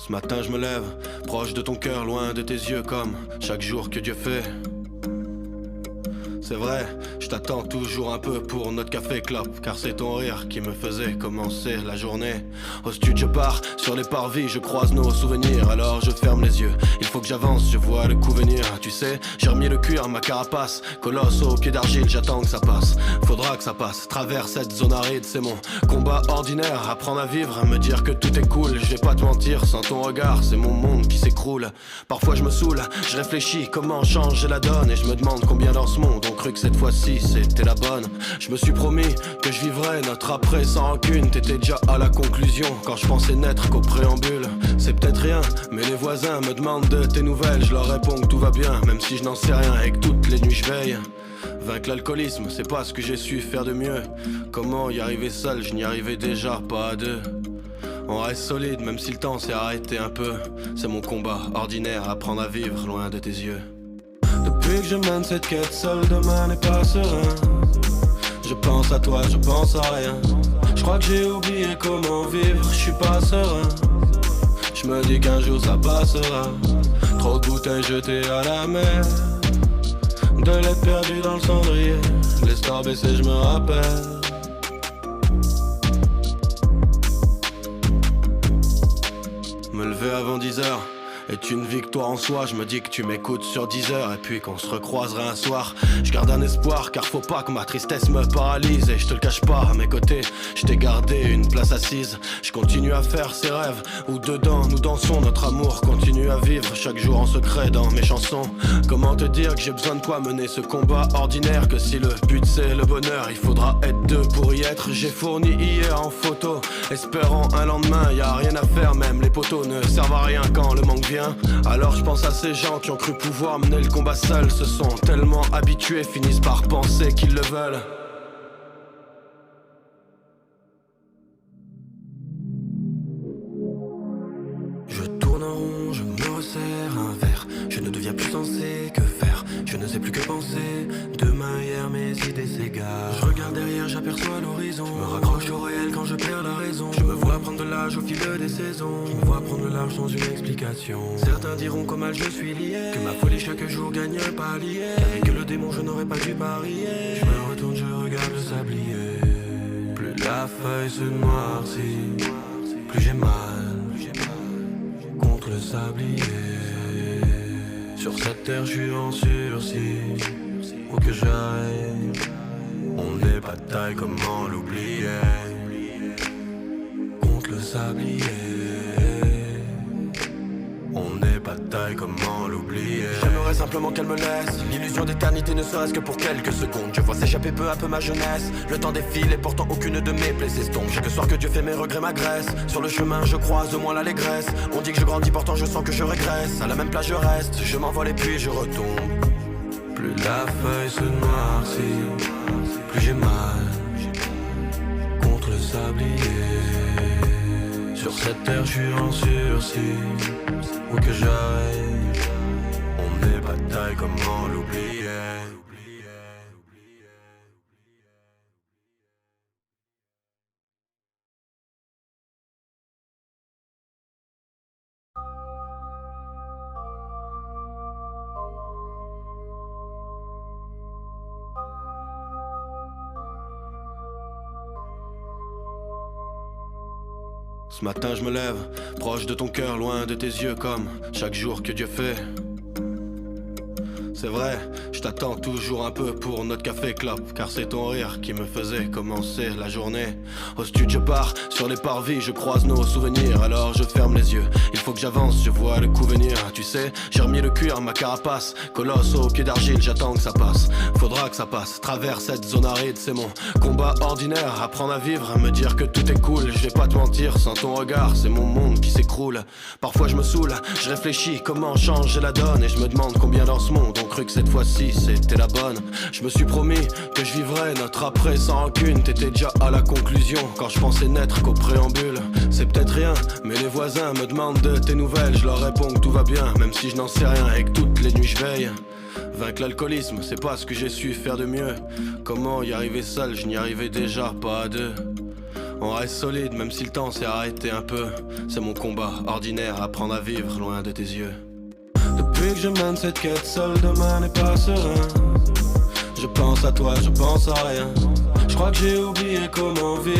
Ce matin je me lève, proche de ton cœur, loin de tes yeux, comme chaque jour que Dieu fait. C'est vrai, je t'attends toujours un peu pour notre café clope, car c'est ton rire qui me faisait commencer la journée. Au studio je pars, sur les parvis je croise nos souvenirs, alors je ferme les yeux. Il faut que j'avance, je vois le coup venir. Tu sais, j'ai remis le cuir, ma carapace, colosse au pied d'argile, j'attends que ça passe. Faudra que ça passe, traverse cette zone aride, c'est mon combat ordinaire. Apprendre à vivre, à me dire que tout est cool. Je vais pas te mentir, sans ton regard, c'est mon monde qui s'écroule. Parfois je me saoule, je réfléchis comment changer la donne, et je me demande combien dans ce monde on cru que cette fois-ci c'était la bonne. Je me suis promis que je vivrais notre après sans rancune. T'étais déjà à la conclusion quand je pensais n'être qu'au préambule. C'est peut-être rien, mais les voisins me demandent de tes nouvelles. Je leur réponds que tout va bien, même si je n'en sais rien et que toutes les nuits je veille. Vaincre l'alcoolisme, c'est pas ce que j'ai su faire de mieux. Comment y arriver seul, je n'y arrivais déjà pas à deux. On reste solide même si le temps s'est arrêté un peu. C'est mon combat ordinaire, apprendre à vivre loin de tes yeux. Depuis que je mène cette quête, seul demain n'est pas serein. Je pense à toi, je pense à rien. Je crois que j'ai oublié comment vivre, je suis pas serein. Je me dis qu'un jour ça passera. Trop de bouteilles jetées à la mer, de l'aide perdue dans le cendrier. Les stars baissées, je me rappelle. Me lever avant 10h est une victoire en soi. Je me dis que tu m'écoutes sur 10 heures et puis qu'on se recroisera un soir. Je garde un espoir car faut pas que ma tristesse me paralyse. Et je te le cache pas, à mes côtés je t'ai gardé une place assise. Je continue à faire ces rêves où dedans nous dansons. Notre amour continue à vivre chaque jour en secret dans mes chansons. Comment te dire que j'ai besoin de toi mener ce combat ordinaire, que si le but c'est le bonheur, il faudra être deux pour y être. J'ai fourni hier en photo, espérant un lendemain. Y a rien à faire, même les poteaux ne servent à rien quand le manque vient. Alors je pense à ces gens qui ont cru pouvoir mener le combat seuls. Se sont tellement habitués, finissent par penser qu'ils le veulent. Je tourne en rond, je me resserre un verre. Je ne deviens plus sensé, que faire? Je ne sais plus que penser. Demain, hier, mes idées s'égarent. Je regarde derrière, j'aperçois l'horizon. Je me raccroche au réel quand je perds la raison. Je me vois prendre de l'âge au fil des saisons. Je me vois prendre le large sans une explication. Certains diront qu'au mal je suis lié, que ma folie chaque jour gagne un palier, qu'avec le démon je n'aurais pas dû parier. Je me retourne, je regarde le sablier. Plus la feuille se noircit, plus j'ai mal contre le sablier. Sur cette terre je suis en sursis, où que j'aille, on est bataille, comment l'oublier? Contre le sablier, on est bataille, comment l'oublier? J'aimerais simplement qu'elle me laisse l'illusion d'éternité, ne serait-ce que pour quelques secondes. Je vois s'échapper peu à peu ma jeunesse. Le temps défile et pourtant aucune de mes plaies s'estompe. Chaque soir que Dieu fait, mes regrets m'agressent. Sur le chemin je croise au moins l'allégresse. On dit que je grandis, pourtant je sens que je régresse. À la même place je reste, je m'envole et puis je retombe. Plus la feuille se noircit, plus j'ai mal contre le sablier. Sur cette terre je suis en sursis, où que j'aille, on est bataille, comment l'oublier? Ce matin je me lève, proche de ton cœur, loin de tes yeux, comme chaque jour que Dieu fait. C'est vrai, je t'attends toujours un peu pour notre café clope, car c'est ton rire qui me faisait commencer la journée. Au studio je pars, sur les parvis je croise nos souvenirs, alors je ferme les yeux. Il faut que j'avance, je vois le coup venir. Tu sais, j'ai remis le cuir, ma carapace, colosse au pied d'argile, j'attends que ça passe. Faudra que ça passe, traverse cette zone aride, c'est mon combat ordinaire. Apprendre à vivre, à me dire que tout est cool. Je vais pas te mentir, sans ton regard, c'est mon monde qui s'écroule. Parfois je me saoule, je réfléchis comment changer la donne, et je me demande combien dans ce monde on cru que cette fois-ci c'était la bonne. Je me suis promis que je vivrais notre après sans rancune. T'étais déjà à la conclusion quand je pensais n'être qu'au préambule. C'est peut-être rien, mais les voisins me demandent de tes nouvelles. Je leur réponds que tout va bien, même si je n'en sais rien et que toutes les nuits je veille. Vaincre l'alcoolisme, c'est pas ce que j'ai su faire de mieux. Comment y arriver seul, je n'y arrivais déjà pas à deux. On reste solide même si le temps s'est arrêté un peu. C'est mon combat ordinaire, apprendre à vivre loin de tes yeux. Depuis que je mène cette quête, seul demain n'est pas serein. Je pense à toi, je pense à rien. Je crois que j'ai oublié comment vivre.